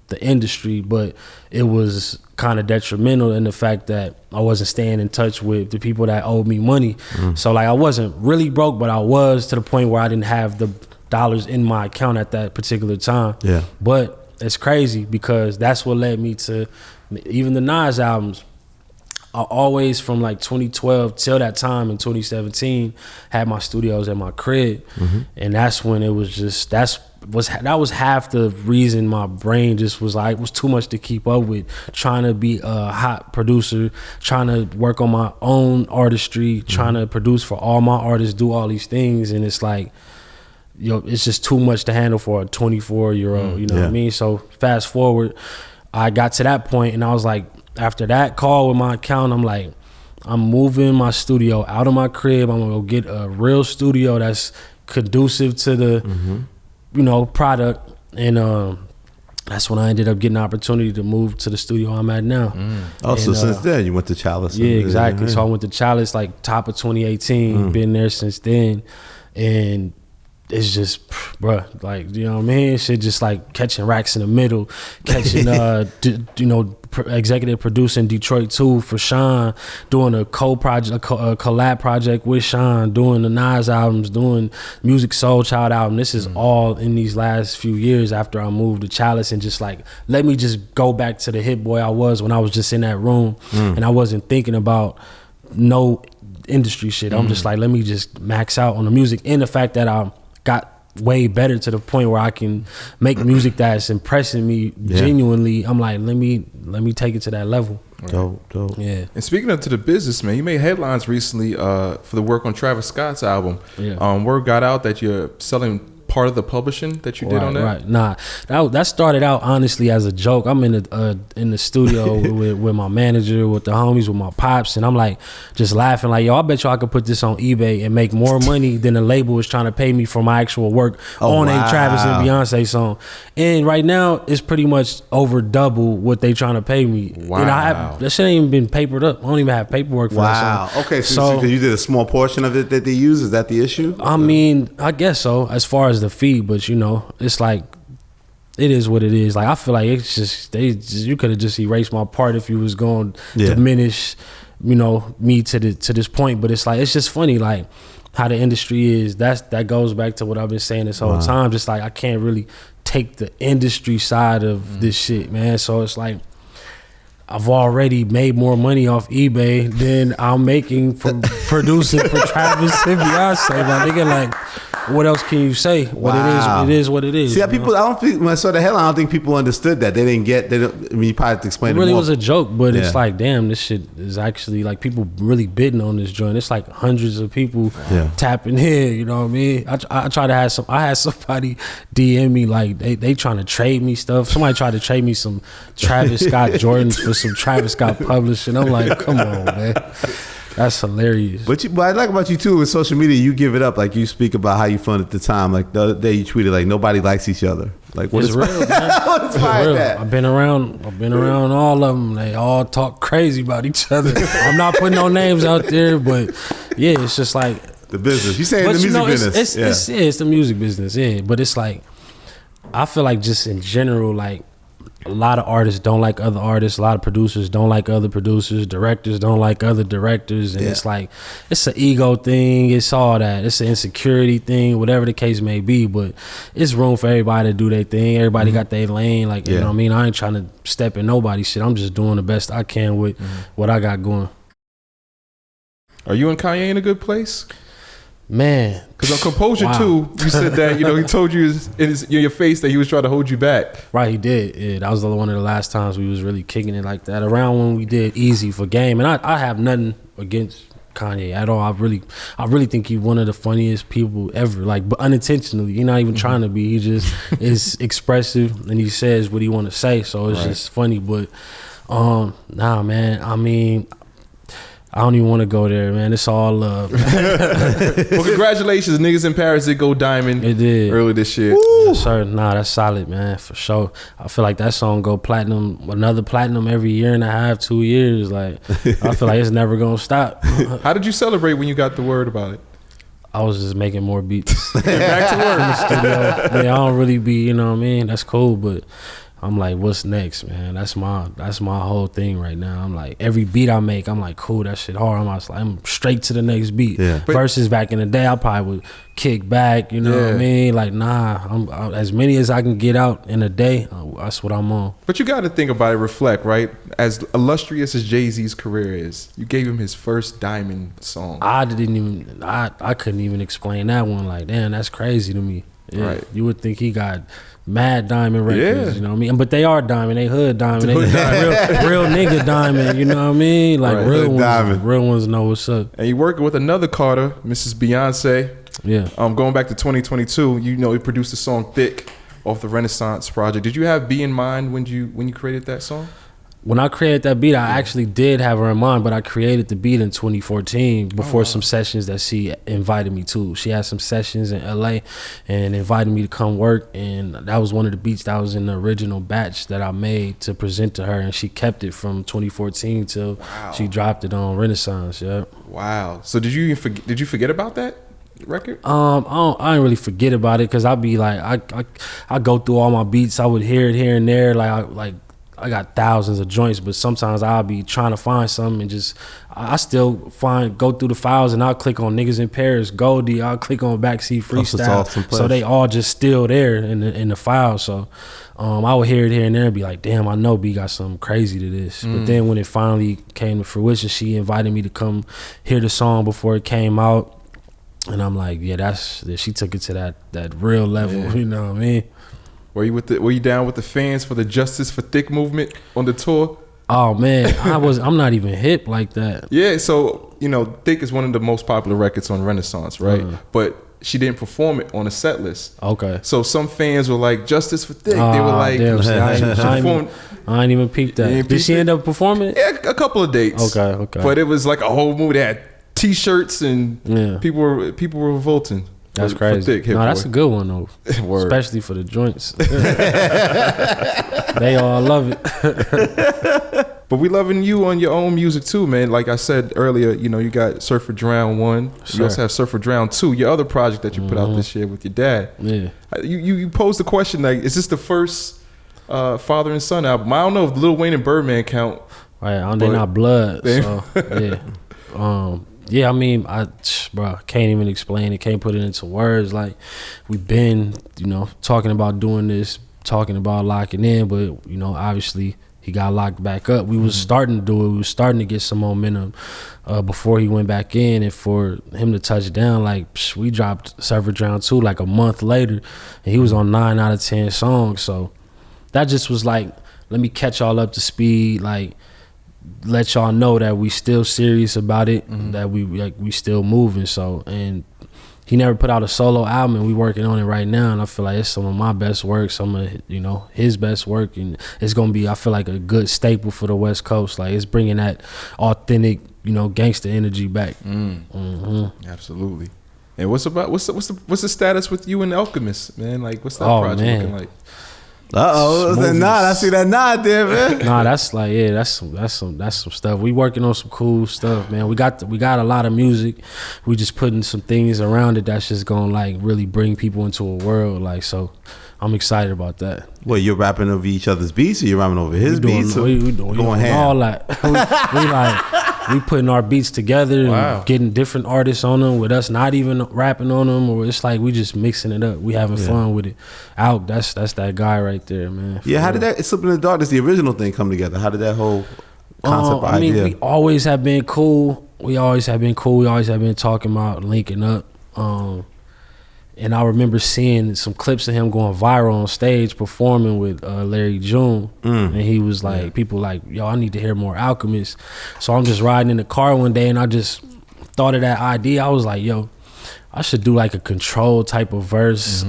the industry, but it was kind of detrimental in the fact that I wasn't staying in touch with the people that owed me money. So like I wasn't really broke, but I was to the point where I didn't have the dollars in my account at that particular time. Yeah. But it's crazy because that's what led me to even the Nas albums. I always, from like 2012 till that time in 2017, had my studios at my crib, and that's when it was just that was half the reason my brain just was like, it was too much to keep up with, trying to be a hot producer, trying to work on my own artistry, trying to produce for all my artists, do all these things, and it's like, yo, it's just too much to handle for a 24-year-old, you know what I mean? So fast forward, I got to that point and I was like, after that call with my account, I'm like, I'm moving my studio out of my crib. I'm gonna go get a real studio that's conducive to the, you know, product. And that's when I ended up getting an opportunity to move to the studio I'm at now. So since then, you went to Chalice. Yeah, exactly. So I went to Chalice like top of 2018, been there since then. And it's just, bruh, like, you know what I mean? Shit just like catching racks in the middle, catching, you know, executive producing Detroit 2 for Sean, doing a collab project with Sean, doing the Nas albums, doing Music Soul Child album. This is all in these last few years after I moved to Chalice, and just like, let me just go back to the hit boy I was when I was just in that room and I wasn't thinking about no industry shit. I'm just like, let me just max out on the music, and the fact that I got way better to the point where I can make music that's impressing me genuinely. I'm like, let me take it to that level. Dope. Yeah. And speaking of to the business, man, you made headlines recently for the work on Travis Scott's album. Word got out that you're selling part of the publishing that you did on that? Right. Nah, that started out honestly as a joke. I'm in the studio with my manager, with the homies, with my pops, and I'm like just laughing like, yo, I bet you I could put this on eBay and make more money than the label was trying to pay me for my actual work on a Travis and Beyonce song. And right now it's pretty much over double what they trying to pay me. Wow. And that shit ain't even been papered up. I don't even have paperwork for that song. Okay, so you did a small portion of it that they use. Is that the issue? I mean, I guess so, as far as the fee, but you know, it's like, it is what it is. Like, I feel like it's just, you could have just erased my part if you was going to diminish, you know, me to this point. But it's like, it's just funny, like, how the industry is. That goes back to what I've been saying this whole time. Just like, I can't really take the industry side of this shit, man. So it's like, I've already made more money off eBay than I'm making from producing for Travis and Beyonce. My nigga, like, what else can you say? What it is what it is. See, people, I don't think, when I saw the headline, I don't think people understood that. They didn't get, I mean, you probably have to explain it more. It really was a joke, but it's like, damn, this shit is actually, like, people really bidding on this joint. It's like hundreds of people tapping in, you know what I mean? I try to have I had somebody DM me, like, they trying to trade me stuff. Somebody tried to trade me some Travis Scott Jordans for some Travis Scott publishing. I'm like, come on, man. That's hilarious. But I like about you too with social media, you give it up. Like, you speak about how you felt at the time. Like, the other day you tweeted, like, nobody likes each other. Like, what is real, man. What inspired that? I've been around all of them. They all talk crazy about each other. I'm not putting no names out there, but yeah, it's just like the business. You saying the music business? It's the music business. Yeah, but it's like, I feel like just in general, like, a lot of artists don't like other artists. A lot of producers don't like other producers. Directors don't like other directors. And it's like, it's an ego thing. It's all that. It's an insecurity thing, whatever the case may be. But it's room for everybody to do their thing. Everybody got their lane. Like, you know what I mean? I ain't trying to step in nobody's shit. I'm just doing the best I can with what I got going. Are you and Kanye in a good place? Man, because on Composure 2, you said that, you know, he told you in your face that he was trying to hold you back. Right, he did. Yeah, that was one of the last times we was really kicking it like that. Around when we did Easy for Game, and I have nothing against Kanye at all. I really think he's one of the funniest people ever. Like, but unintentionally, he's not even trying to be. He just is expressive and he says what he want to say. So it's just funny. But nah, man. I mean, I don't even want to go there, man. It's all love. Well, congratulations. Niggas in Paris did go diamond. It did. Early this year. Yes, sir. Nah, that's solid, man, for sure. I feel like that song go platinum, another platinum every year and a half, 2 years. Like, I feel like it's never going to stop. How did you celebrate when you got the word about it? I was just making more beats. Back to work in the studio. Yeah, I don't really be, you know what I mean? That's cool, but I'm like, what's next, man? That's my whole thing right now. I'm like, every beat I make, I'm like, cool, that shit hard. I'm straight to the next beat. Yeah. Versus back in the day, I probably would kick back, you know what I mean? Like, nah, as many as I can get out in a day, that's what I'm on. But you got to think about it, reflect, right? As illustrious as Jay-Z's career is, you gave him his first diamond song. I couldn't even explain that one. Like, damn, that's crazy to me. Yeah, right. You would think he got mad diamond records, you know what I mean? But they are diamond, they hood diamond, they real nigga diamond, you know what I mean? Like, real ones know what's up. And you working with another Carter, Mrs. Beyonce. Yeah. Going back to 2022, you know, he produced the song Thick off the Renaissance project. Did you have B in mind when you created that song? When I created that beat, I actually did have her in mind, but I created the beat in 2014 before some sessions that she invited me to. She had some sessions in LA and invited me to come work, and that was one of the beats that was in the original batch that I made to present to her, and she kept it from 2014 till she dropped it on Renaissance. Yeah. Wow. So did you forget about that record? I didn't really forget about it because I'd be like, I go through all my beats. I would hear it here and there, I got thousands of joints, but sometimes I'll be trying to find something and just, I still go through the files and I'll click on Niggas in Paris, Goldie, I'll click on Backseat Freestyle. So they all just still there in the file. So I would hear it here and there and be like, damn, I know B got something crazy to this. But then when it finally came to fruition, she invited me to come hear the song before it came out. And I'm like, yeah, she took it to that real level, you know what I mean? Were you down with the fans for the Justice for Thick movement on the tour? Oh man, I'm not even hip like that. Yeah, so you know, Thick is one of the most popular records on Renaissance, right? But she didn't perform it on a set list. Okay. So some fans were like, "Justice for Thick." They were like, damn, see, I performed. ain't even peeped that. Did she end up performing it? Yeah, a couple of dates. Okay. But it was like a whole movie. They had T-shirts and people were revolting. That's for crazy. Thick, No, that's a good one though. Word. Especially for the joints. They all love it. But we loving you on your own music too, man. Like I said earlier, you know, you got Surf for Drown 1. Sure. You also have Surf for Drown 2, your other project that you put out this year with your dad. Yeah. You posed the question, like, is this the first father and son album? I don't know if Lil Wayne and Birdman count. Right, they're not blood. So, yeah. Yeah, I mean, bro, can't even explain it. Can't put it into words. Like, we've been, you know, talking about doing this, talking about locking in, but, you know, obviously he got locked back up. We was starting to do it. We was starting to get some momentum before he went back in. And for him to touch down, like, we dropped Surf for Drown 2 like a month later, and he was on 9 out of 10 songs. So that just was like, let me catch y'all up to speed, like, let y'all know that we still serious about it, that we still moving. So, and he never put out a solo album, and we working on it right now, and I feel like it's some of my best work, some of, you know, his best work, and it's gonna be, I feel like, a good staple for the West Coast. Like, it's bringing that authentic, you know, gangster energy back. Absolutely. And what's the status with you and Alchemist, man? Like, what's that project looking like? That nod. I see that nod there, man. Nah, that's like, yeah, that's some stuff. We working on some cool stuff, man. We got a lot of music. We just putting some things around it that's just gonna like really bring people into a world. Like, so I'm excited about that. Well, you're rapping over each other's beats, or you're rapping over his beats? We doing all that. we putting our beats together and getting different artists on them with us not even rapping on them, or it's like we just mixing it up. We having fun with it. That's that guy right there, man. Yeah, how did that Slip in the Darkness, the original thing, come together? How did that whole concept idea? I mean, we always have been cool. We always have been talking about linking up. And I remember seeing some clips of him going viral on stage performing with Larry June. And he was like, people like, yo, I need to hear more Alchemist. So I'm just riding in the car one day and I just thought of that idea. I was like, yo, I should do like a control type of verse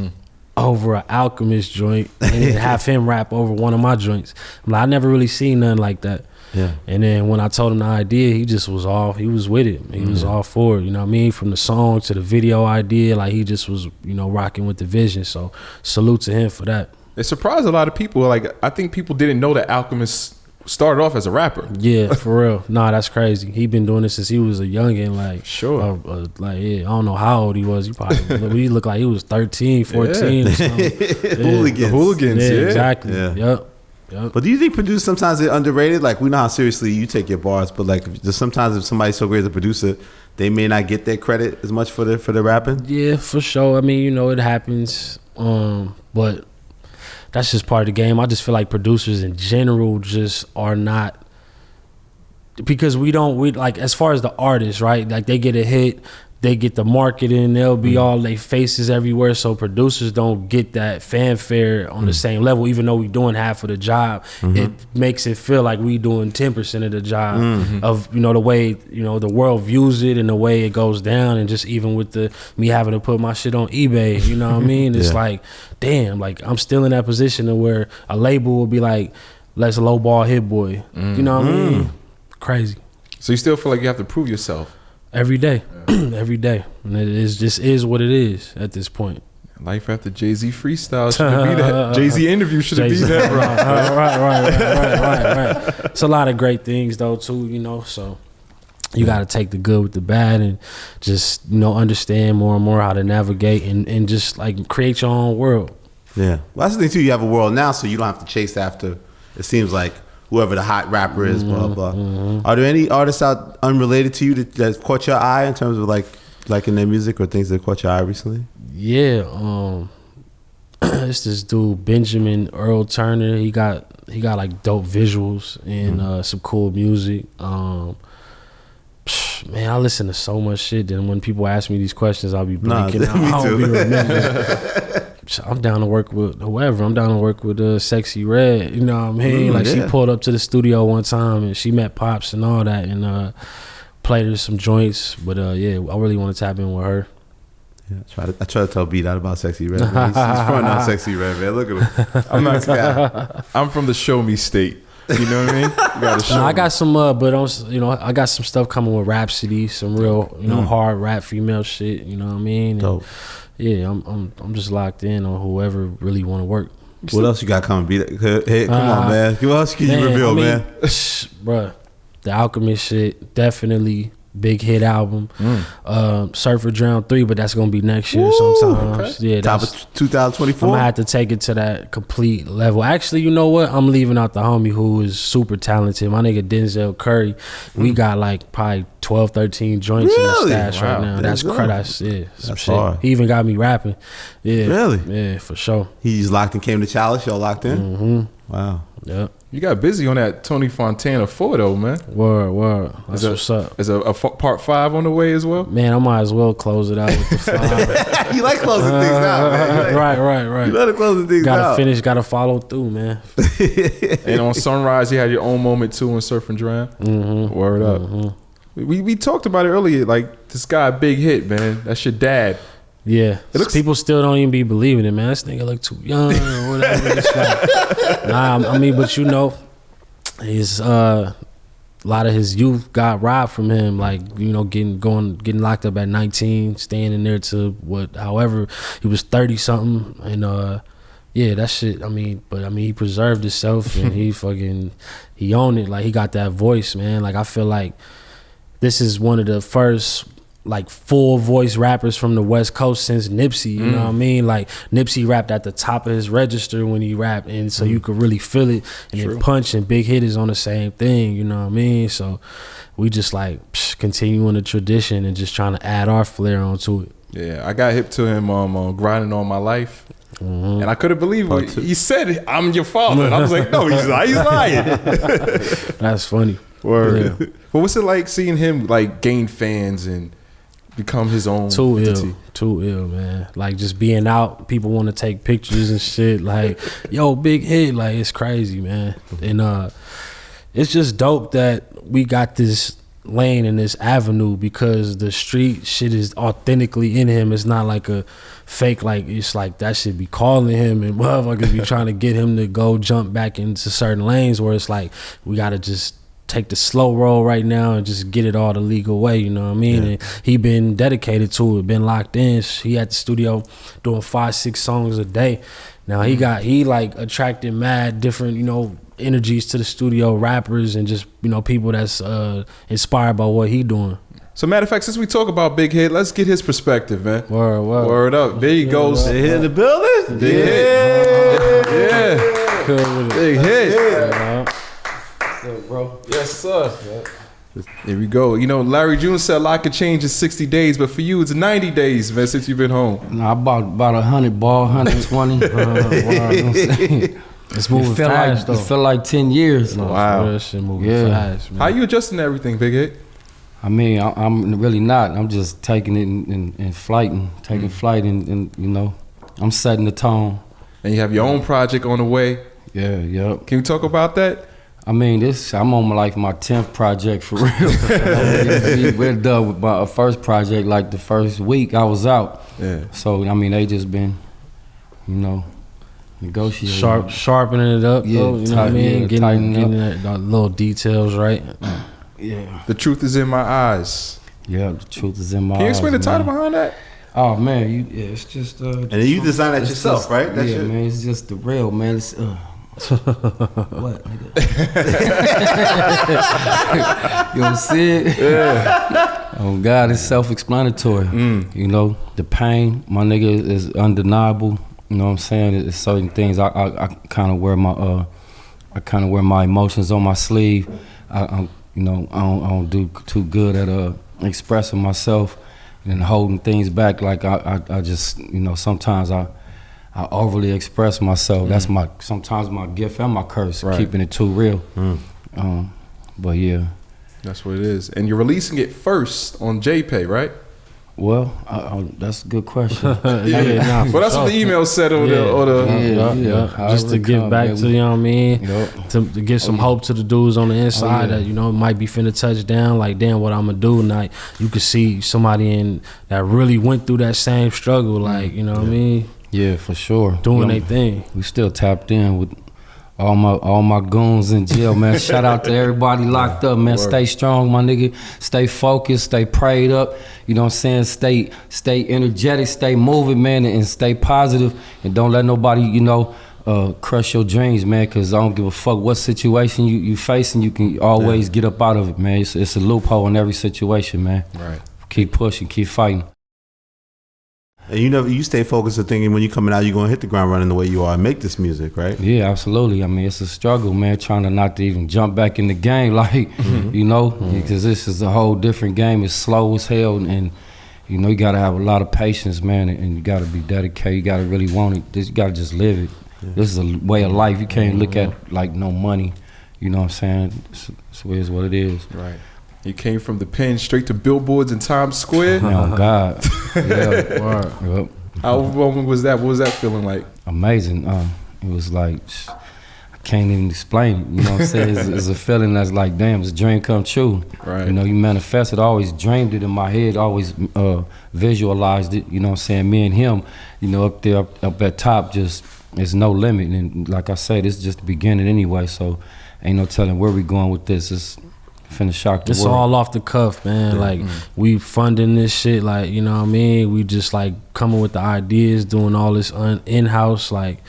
over an Alchemist joint and then have him rap over one of my joints. I'm like, I never really seen nothing like that. Yeah. And then when I told him the idea, he was with it. He was all for it, you know what I mean? From the song to the video idea, like he just was, you know, rocking with the vision. So salute to him for that. It surprised a lot of people. Like, I think people didn't know that Alchemist started off as a rapper. Yeah, for real. Nah, that's crazy. He been doing this since he was a youngin', like. Sure. Like, yeah, I don't know how old he was. He looked like he was 13, 14 or something. Hooligans. The hooligans, yeah. Exactly. Yeah. Yep. But do you think producers sometimes they're underrated? Like, we know how seriously you take your bars, but like sometimes if somebody's so great as a producer, they may not get their credit as much for the rapping. Yeah, for sure. I mean, you know, it happens. But that's just part of the game. I just feel like producers in general just are not, because we like, as far as the artists, right? Like, they get a hit, they get the marketing, they'll be all they faces everywhere. So producers don't get that fanfare on the same level, even though we doing half of the job. It makes it feel like we doing 10% of the job of, you know, the way, you know, the world views it and the way it goes down. And just even with me having to put my shit on eBay, you know what I mean? It's like, damn, like I'm still in that position of where a label will be like, let's lowball Hit Boy. You know what I mean? Crazy. So you still feel like you have to prove yourself? Every day. Every day. And it is what it is at this point. Life after Jay-Z freestyle shouldn't be that. Jay-Z interview shouldn't be that. Right. It's a lot of great things though too, you know, so you got to take the good with the bad and just, you know, understand more and more how to navigate and just like create your own world. Yeah. Well, that's the thing too, you have a world now, so you don't have to chase after, it seems like, whoever the hot rapper is, blah, blah. Are there any artists out unrelated to you that caught your eye in terms of like in their music or things that caught your eye recently? Yeah, it's this dude Benjamin Earl Turner. He got like dope visuals and some cool music. Man, I listen to so much shit that when people ask me these questions, I'll be blanking. I don't be remembering. I'm down to work with whoever. I'm down to work with Sexy Red. You know what I mean? Like, she pulled up to the studio one time and she met Pops and all that and played her some joints. But yeah, I really want to tap in with her. I try to tell B that about Sexy Red. Man. He's fronting on Sexy Red, man. Look at him. I'm not guy. I'm from the show me state. You know what I mean? You gotta show I got some, but I got some stuff coming with Rhapsody, some real, hard rap female shit. You know what I mean? And Dope. yeah, I'm just locked in on whoever really want to work. What else you got coming? B? Hey, come on, man. What else can you reveal, man? Bruh, the Alchemist shit, definitely big hit album. Surfer Drown 3, but that's gonna be next year sometime. Okay. Yeah, Top of 2024. I'm gonna have to take it to that complete level. Actually, you know what? I'm leaving out the homie who is super talented. My nigga Denzel Curry. We got like probably 12, 13 joints in the stash right now. That's crazy. Some shit. Hard. He even got me rapping. Yeah. Really? Yeah, for sure. He's locked and came to Chalice. Y'all locked in? Mm-hmm. Wow. Yep. You got busy on that Tony Fontana 4 though, man. Word. That's what's up. Is a part 5 on the way as well? Man, I might as well close it out with the 5. You like closing things out, man. Right. You love closing things out. Gotta finish, gotta follow through, man. And on Sunrise, you had your own moment too in Surf and Drown. Mm-hmm. Word up. We talked about it earlier. Like this guy, big hit, man. That's your dad. Yeah, people still don't even be believing it, man. This nigga look too young or whatever. It's like, I mean, but his a lot of his youth got robbed from him. Like getting locked up at 19, staying in there to however he was 30 something, and yeah, that shit. I mean, he preserved himself and he owned it. Like he got that voice, man. Like I feel like this is one of the first like full voice rappers from the West Coast since Nipsey, you know what I mean? Like Nipsey rapped at the top of his register when he rapped, and so you could really feel it. And then Punch and Big Hit is on the same thing, you know what I mean? So we just like continuing the tradition and just trying to add our flair onto it. Yeah, I got hip to him Grinding On My Life. And I couldn't believe it. He said, "I'm your father." And I was like, "No, he's lying." That's funny. Word. Yeah. But what's it like seeing him like gain fans and become his own entity? Too ill, man. Like just being out, people want to take pictures and shit. Like, yo, Big Hit. Like it's crazy, man. And it's just dope that we got this lane and this avenue because the street shit is authentically in him. It's not like a fake, like it's like that shit be calling him and motherfuckers be trying to get him to go jump back into certain lanes where it's like we gotta just take the slow roll right now and just get it all the legal way, you know what I mean? Yeah. And he been dedicated to it, been locked in. He at the studio doing 5-6 songs a day. Now he like attracted mad different, energies to the studio, rappers and just, people that's inspired by what he doing. So matter of fact, since we talk about Big Hit, let's get his perspective, man. Word up. There he goes. Big Hit in the building? Big Hit. Yeah. Big Hit. What's up, bro? Yes, sir. Here we go. Larry June said a lot could change in 60 days, but for you, it's 90 days, man, since you've been home. No, about 100 ball, 120. It's moving fast, though. It felt like 10 years. Wow. That shit moving fast, man. How you adjusting to everything, Big Hit? I mean, I'm really not. I'm just taking it and flighting, taking flight, and I'm setting the tone. And you have your own project on the way. Yeah, yep. Can you talk about that? I mean, I'm on my 10th project for real. We're done with my first project, like the first week I was out. Yeah. So, I mean, they just been, negotiating. Sharpening it up, yeah, though, you know what I mean? Getting the little details right. Yeah. The truth is in my eyes. Yeah, the truth is in my eyes. Can you explain the title behind that? Oh, man, it's just... and then you designed that yourself, just, right? Yeah, man, it's just the real, man. It's... what, nigga? You don't see it? Yeah. Oh, God, it's self-explanatory. The pain, my nigga, is undeniable. You know what I'm saying? It's certain things I kind of wear my emotions on my sleeve. I don't do too good at expressing myself and holding things back. Like I just, sometimes I overly express myself. That's sometimes my gift and my curse, keeping it too real. But yeah. That's what it is. And you're releasing it first on JPay, right? Well, that's a good question. Nah, But that's what the email said or yeah. Just to give back to, you know what I mean? Yep. To give some hope to the dudes on the inside that, you know, might be finna touch down. Like, damn, what I'm gonna do? Like, you could see somebody that really went through that same struggle. Like, you know what I mean? Yeah, for sure. Doing their thing. We still tapped in with all my goons in jail, man. Shout out to everybody locked up, man. Stay strong, my nigga. Stay focused, stay prayed up. You know what I'm saying? Stay energetic, stay moving, man, and stay positive. And don't let nobody, you know, crush your dreams, man, because I don't give a fuck what situation you facing. You can always get up out of it, man. It's a loophole in every situation, man. Right. Keep pushing, keep fighting. And you stay focused on thinking when you're coming out, you're gonna hit the ground running the way you are and make this music, right? Yeah, absolutely. I mean, it's a struggle, man, trying to not to even jump back in the game, like, you know, because this is a whole different game. It's slow as hell, and you know, you gotta have a lot of patience, man, and you gotta be dedicated. You gotta really want it. You gotta just live it. Yeah. This is a way of life. You can't look at like no money. You know what I'm saying? It's what it is. Right. You came from the pen straight to billboards in Times Square. Oh God! Yeah, word. Yep. How overwhelming was that? What was that feeling like? Amazing. It was like I can't even explain it. You know what I'm saying? It's a feeling that's like, damn, it's a dream come true. Right. You know, you manifest it. I always dreamed it in my head. Always visualized it. You know what I'm saying? Me and him, you know, up there, up at top, just there's no limit. And like I said, it's just the beginning anyway. So ain't no telling where we going with this. It's finna shock the It's world. all off the cuff, man. Like, we funding this shit, like, you know what I mean? We just, like, coming with the ideas, doing all this in-house, like,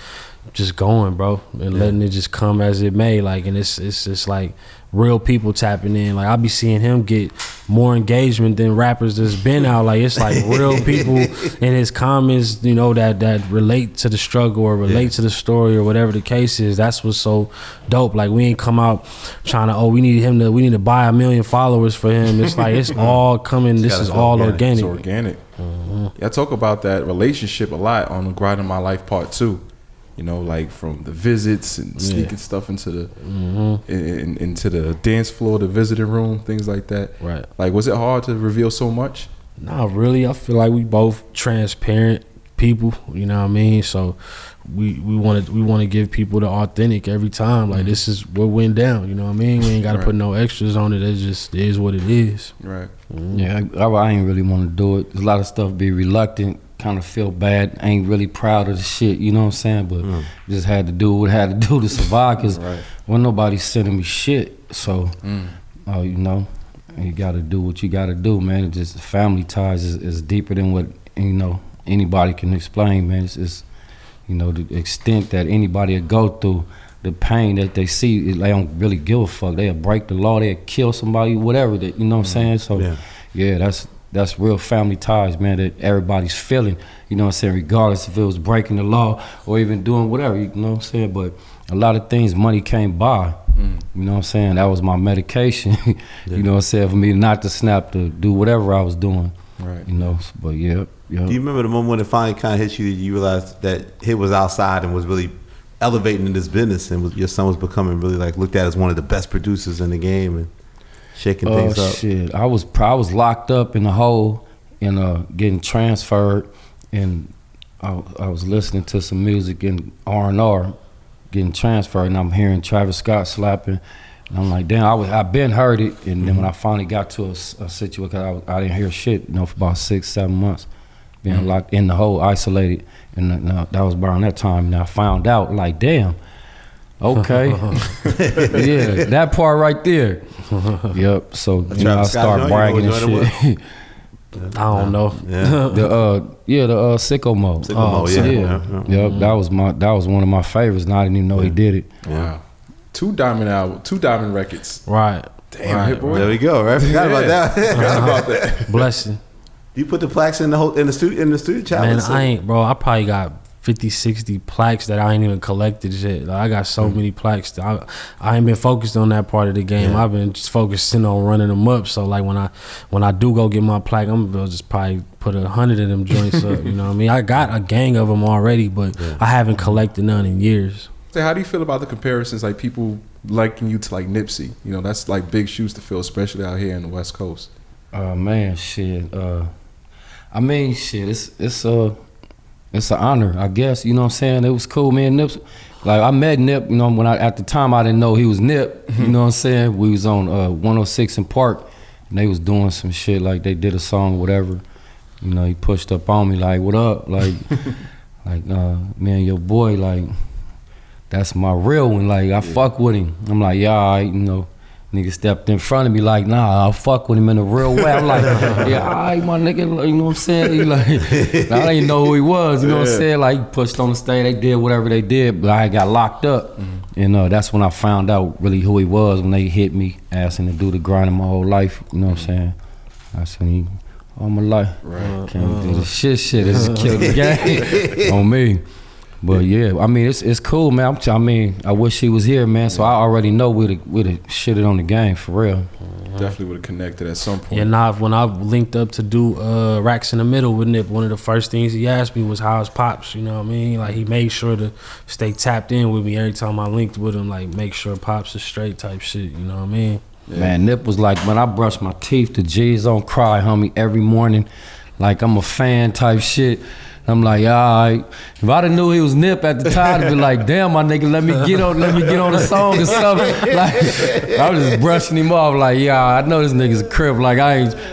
just going, bro, and letting it just come as it may. Like, and it's just, like, real people tapping in. Like, I be seeing him get more engagement than rappers that's been out. Like, it's like real people in his comments, you know, that relate to the struggle or relate to the story or whatever the case is. That's what's so dope. Like, we ain't come out trying to, we need to buy 1 million followers for him. It's like, it's all coming. This is all organic. It's organic. I talk about that relationship a lot on Grinding My Life Part 2. You know, like from the visits and sneaking stuff into the into the dance floor, the visiting room, things like that. Right. Like, was it hard to reveal so much? Not really. I feel like we both transparent people. You know what I mean? So we want to give people the authentic every time. Like, this is what went down. You know what I mean? We ain't got to put no extras on it. It just is what it is. Right. Yeah, I ain't really want to do it. There's a lot of stuff be reluctant. Kind of feel bad, ain't really proud of the shit, you know what I'm saying? But just had to do what I had to do to survive, because wasn't nobody sending me shit. So, you know, you got to do what you got to do, man. It just family ties is deeper than what, you know, anybody can explain, man. It's you know, the extent that anybody will go through, the pain that they see, they don't really give a fuck. They'll break the law, they'll kill somebody, whatever, that, you know what I'm saying? So, yeah, that's real family ties, man, that everybody's feeling, you know what I'm saying, regardless if it was breaking the law or even doing whatever, you know what I'm saying? But a lot of things money can't buy, you know what I'm saying? That was my medication, you know what I'm saying, for me not to snap, to do whatever I was doing, you know, but yeah. Do you remember the moment when it finally kind of hit you that you realized that Hit was outside and was really elevating in this business, and your son was becoming really, like, looked at as one of the best producers in the game and shaking things up? Shit, I was locked up in a hole and getting transferred, and I was listening to some music in R&R, getting transferred, and I'm hearing Travis Scott slapping, and I'm like, damn, I've been heard it, and then when I finally got to a situation, because I didn't hear shit, you know, for about 6-7 months, being locked in the hole, isolated, and that was around that time, and I found out, like, damn. Okay. Yeah, that part right there. Yep. So you know, I start bragging and shit. I don't know. The Sicko Mode. Yep. That was one of my favorites, and I didn't even know he did it. Wow. 2 diamond records. Right. Damn, Hit Boy. There we go. Right. Forgot about that. Blessing. You put the plaques in the studio chat? Man, I ain't, bro. I probably got 50, 60 plaques that I ain't even collected shit. Like, I got so many plaques. I ain't been focused on that part of the game. I've been just focusing on running them up. So, like, when I do go get my plaque, I'm gonna just probably put 100 of them joints up. You know what I mean? I got a gang of them already, but I haven't collected none in years. So how do you feel about the comparisons, like people liking you to like Nipsey? You know, that's like big shoes to fill, especially out here in the West Coast. Man, shit. I mean, shit, it's an honor, I guess. You know what I'm saying? It was cool, man. Nip's, like I met Nip, you know, when at the time I didn't know he was Nip. You know what I'm saying? We was on 106 in Park, and they was doing some shit like they did a song, whatever. You know, he pushed up on me like, "What up?" Like, man, your boy, like, that's my real one. Like, I fuck with him. I'm like, yeah, all right, you know. Nigga stepped in front of me like, nah, I'll fuck with him in a real way. I'm like, yeah, all right, my nigga, you know what I'm saying? He like, I didn't know who he was, you know what I'm saying? Like, he pushed on the stage, they did whatever they did, but I got locked up. And that's when I found out really who he was, when they hit me, asking to do the grind of my whole life, you know what I'm saying? That's when he, all my life. Right. Can't do the shit, this is kill the game on me. But yeah, I mean, it's cool, man. I mean, I wish he was here, man. So I already know we'd have shitted on the game, for real. Definitely would have connected at some point. Yeah, nah, when I linked up to do Racks in the Middle with Nip, one of the first things he asked me was how's Pops, you know what I mean? Like, he made sure to stay tapped in with me every time I linked with him, like, make sure Pops is straight type shit, you know what I mean? Yeah. Man, Nip was like, when I brush my teeth, the G's don't cry, homie, every morning. Like, I'm a fan type shit. I'm like, all right. If I'd have knew he was Nip at the time, I'd be like, damn, my nigga, let me get on the song or something. Like, I was just brushing him off, like, yeah, I know this nigga's a crib. Like,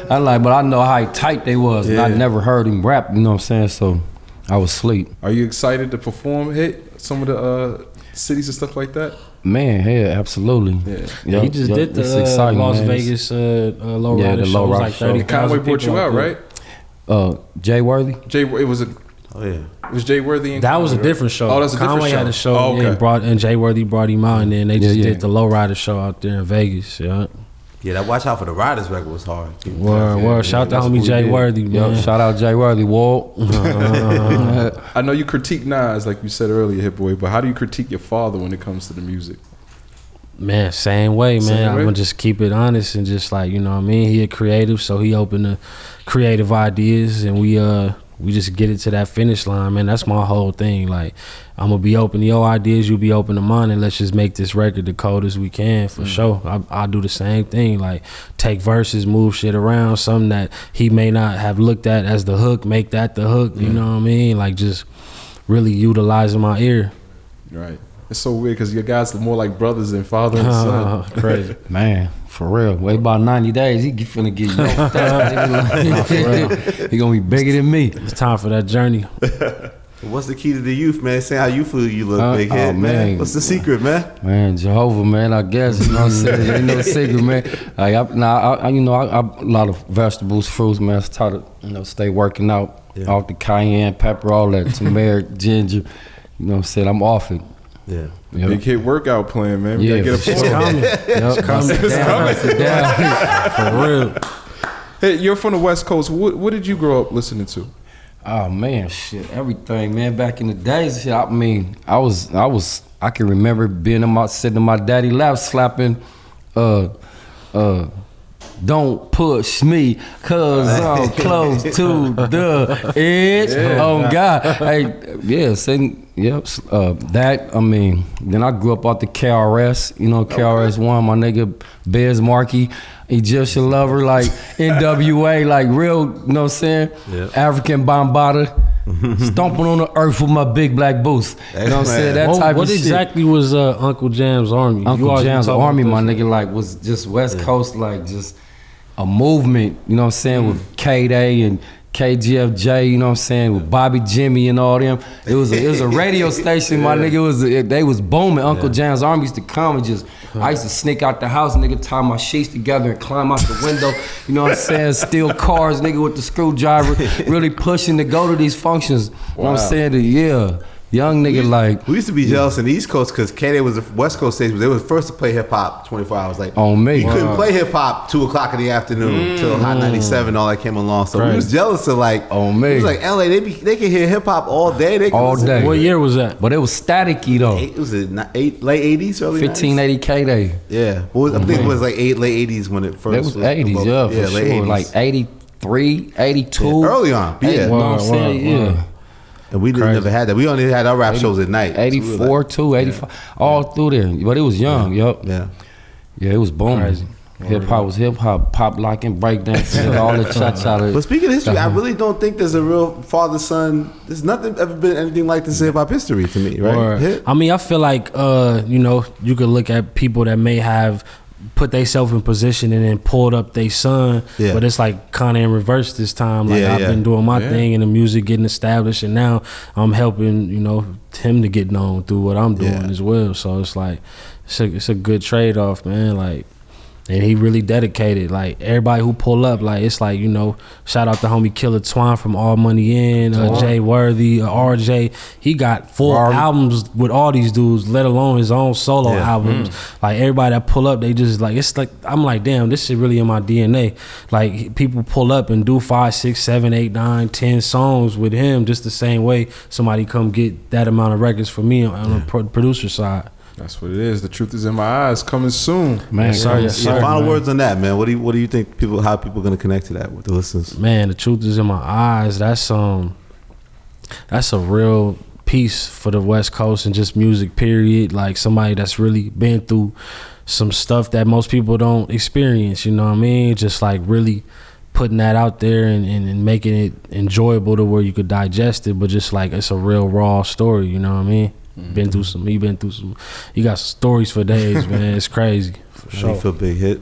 but I know how tight they was. And I never heard him rap, you know what I'm saying? So I was asleep. Are you excited to perform, hit some of the cities and stuff like that? Man, yeah, absolutely. Yeah. He just did the Las Vegas lowrider show. It was like 30,000 Conway brought you out, right? Jay Worthy? It was Jay Worthy. That was a different show. Oh, that's a different Conway show. Had a show, okay. and Jay Worthy brought him out, and then they just did the lowrider show out there in Vegas. Yeah. Yeah, that Watch Out for the Riders record was hard. Word. Shout out to homie Jay Worthy, man. Shout out Jay Worthy, Walt. I know you critique Nas, like you said earlier, Hit Boy, but how do you critique your father when it comes to the music? Man, same way, man. I'm gonna just keep it honest and just like, you know what I mean? He a creative, so he open to creative ideas, and we just get it to that finish line, man. That's my whole thing. Like, I'm gonna be open to your ideas, you be open to mine, and let's just make this record the coldest we can, for sure. I'll do the same thing. Like, take verses, move shit around, something that he may not have looked at as the hook, make that the hook, you know what I mean? Like, just really utilizing my ear. Right. It's so weird because your guys are more like brothers than father and son. Crazy. Man, for real. Wait about 90 days, he finna get yoked up. He gonna be bigger than me. It's time for that journey. What's the key to the youth, man? Say how you feel you look big head, man. What's the secret, man? Man, Jehovah, man, I guess. You know what I'm saying? Ain't no secret, man. Like, I a lot of vegetables, fruits, man. I try to, stay working out off the cayenne pepper, all that, turmeric, ginger. You know what I'm saying? I'm off it. Yeah. Yep. Big hit workout plan, man. We gotta get a coming. It's coming. For real. Hey, you're from the West Coast. What did you grow up listening to? Oh man, shit, everything, man. Back in the days, shit. I mean, I can remember being sitting in my daddy lap, slapping, don't push me, cause I'm close to the edge. Yeah. Oh God, hey, yeah, saying, yep. That, I mean, then I grew up out the KRS, KRS One, my nigga Bez Markie, Egyptian Lover, like NWA, like real, you know what I'm saying? Yep. African Bambaataa, stomping on the earth with my big black boots. You know what I'm saying? That type of shit. What exactly was Uncle Jam's Army? Uncle Jam's Army, my nigga, like was just West Coast, like just a movement, you know what I'm saying, with K-Day and KGFJ, you know what I'm saying, with Bobby Jimmy and all them. It was a radio station, my nigga. They was booming. Uncle Jam's Army used to come and just, I used to sneak out the house, nigga, tie my sheets together and climb out the window, you know what I'm saying, steal cars, nigga, with the screwdriver, really pushing to go to these functions, you know what I'm saying, young nigga, like. We used to be jealous in the East Coast because K-Day was the West Coast station. They were first to play hip hop 24 hours. Like, on me. You couldn't play hip hop 2 o'clock in the afternoon till Hot 97, all that came along. So we was jealous of like, on me. It was like LA, they can hear hip hop all day. All day. What year was that? But it was staticky though. It was late 80s, early 1580 K-Day. Yeah. I think it was like late 80s when it first was. It was 80s, for sure. 80s. Like 83, 82. Yeah, early on. Yeah. You know what I'm saying? And we never had that. We only had our rap shows at night. 84, 85, all through there. But it was young, Yeah, it was booming. Crazy. Hip hop was hip hop, pop locking, breakdancing, all the cha-cha. But speaking of history, I really don't think there's a real father-son. There's nothing ever been anything like this in hip hop history to me, right? I mean, I feel like you could look at people that may have put themselves in position and then pulled up their son, but it's like kind of in reverse this time. Like I've been doing my thing and the music getting established, and now I'm helping him to get known through what I'm doing as well. So it's like it's a good trade off, man. Like. And he really dedicated. Like everybody who pull up, like it's like shout out to homie Killer Twine from All Money In, Jay Worthy, RJ. He got full albums with all these dudes, let alone his own solo albums. Like everybody that pull up, they just like it's like I'm like, damn, this shit really in my DNA. Like people pull up and do 5, 6, 7, 8, 9, 10 songs with him, just the same way somebody come get that amount of records for me on the producer side. That's what it is. The Truth Is in My Eyes coming soon. Man, final words on that, man. What do you think how people gonna connect to that with the listeners? Man, The Truth Is in My Eyes. That's a real piece for the West Coast and just music, period. Like somebody that's really been through some stuff that most people don't experience, you know what I mean? Just like really putting that out there and making it enjoyable to where you could digest it, but just like it's a real raw story, you know what I mean? He been through some. You got stories for days, man. It's crazy. For sure. You feel big hit.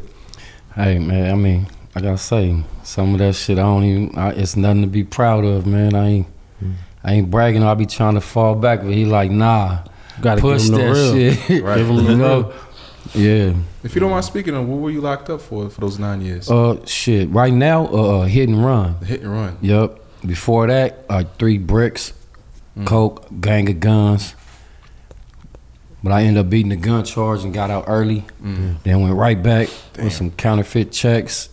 Hey, man. I mean, I gotta say, some of that shit, it's nothing to be proud of, man. I ain't bragging. I be trying to fall back, but he like, nah. Gotta push give him that the real. shit. Right. Give him the real. Yeah. If you don't mind speaking on, what were you locked up for those 9 years? Shit. Right now, hit and run. Hit and run. Yep. Before that, 3 bricks, coke, gang of guns. But I ended up beating the gun charge and got out early. Then went right back with some counterfeit checks.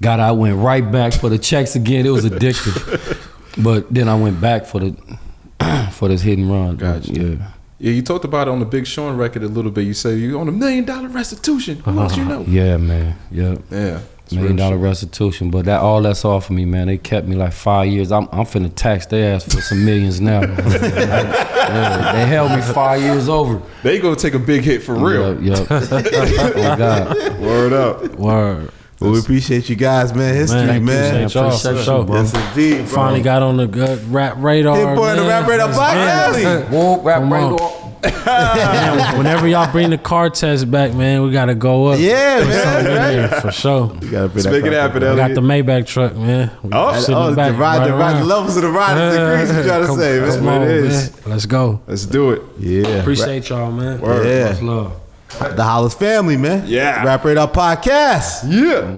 Got out, went right back for the checks again. It was addictive. But then I went back for this hit and run. Gotcha. Yeah. Yeah, you talked about it on the Big Sean record a little bit. You say you on $1 million restitution. Who else you know? Yeah, man. Yep. Yeah. $1 million restitution, but that's off of me, man. They kept me like 5 years. I'm finna tax their ass for some millions now. They held me 5 years over. They gonna take a big hit for real. Yep. Oh God. Word up. Word. Well, we appreciate you guys, man. History, man. Appreciate y'all. Yes, indeed. Bro. Finally got on the rap radar. Hey, boy, the rap radar podcast. Whoa, rap radar. Man, whenever y'all bring the car test back, man, we gotta go up. Yeah, man. For sure. You gotta bring Make it happen, We Elliot. got the Maybach truck, man. We sitting the back, the levels of the ride is increasing. You trying to say, man? That's what it is. Man. Let's go. Let's do it. Yeah. Appreciate y'all, man. Word. Yeah. Much love. The Hollis family, man. Yeah. Rap Radar Podcast. Yeah.